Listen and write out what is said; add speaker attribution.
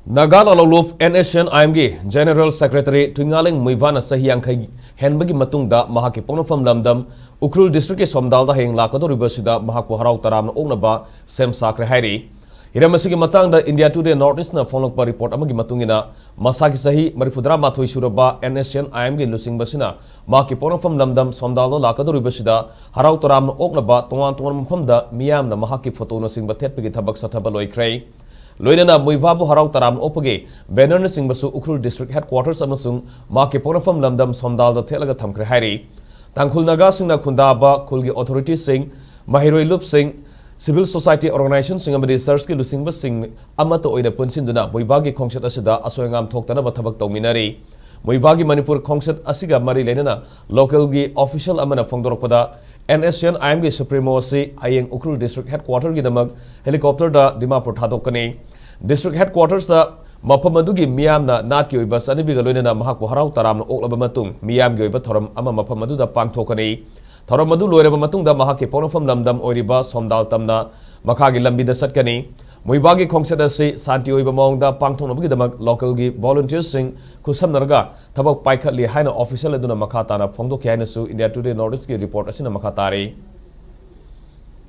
Speaker 1: Nagal Aloluf Nscn-Im General Secretary Twingaling Muivah na Hayeng henbagi matungda Mahakpu Ponafam Lamdam Ukrul District Somdalda Hayeng Lakkadouriba Asida Mahakpu Harao Tayamna Oknaba Sem Sakhre Hairi Hiramasigi Matangda India Today Northeast na Fonlokpa report amagi matungina Masaki Sahi Marifudra Mathoi Suraba Nscn-Im Lusing Basina Mahakpu Ponafam Lamdam Somdalda Lakkadouriba Asida Harao Tayamna Oknaba Tongan Maphamda Miyam na Mahakpu photo na sing bathet pagi thabak sathaba loikrei Loinana Muivah Harao Tayamna Opage banner na singbasu Ukrul District Headquarters amasung Mahakpu Ponafam Lamdam Somdalda thelaga thamkre Hairi Tangkhul naga singna khundaba khulgi authorities sing Mahiroi lup sing Civil Society Organization sing amadi search ki lusingba sing amato oina punsinduna Muivah gi khongset asida asoyangam thoktana bathabak tawminari Muivah gi Manipur khongset asiga mari lenana local gi official amana phongdorokpada Nscn-Im gi supremo si Hayeng Ukrul District Headquarters gi damak helicopter da Dimapur thadokani District Headquarters da mafam adugi miyamna nat ki oiba sanibiga loinana Mahakpu Harao Tayamna oklaba matung miyam gi oiba thoram ama mafam aduda pangthokani thoram adu loiraba matungda Mahakpu Ponafam Lamdam oiriba Somdal tamna makhagi lambida satkani Muivah gi khongset asi santi oiba mawngda pangthoknabagi damak local gi volunteers sing khusamnarga thabak paikhatli haina official aduna makha tana phongdokhi haina su India Today Northeast gi report asina makha tari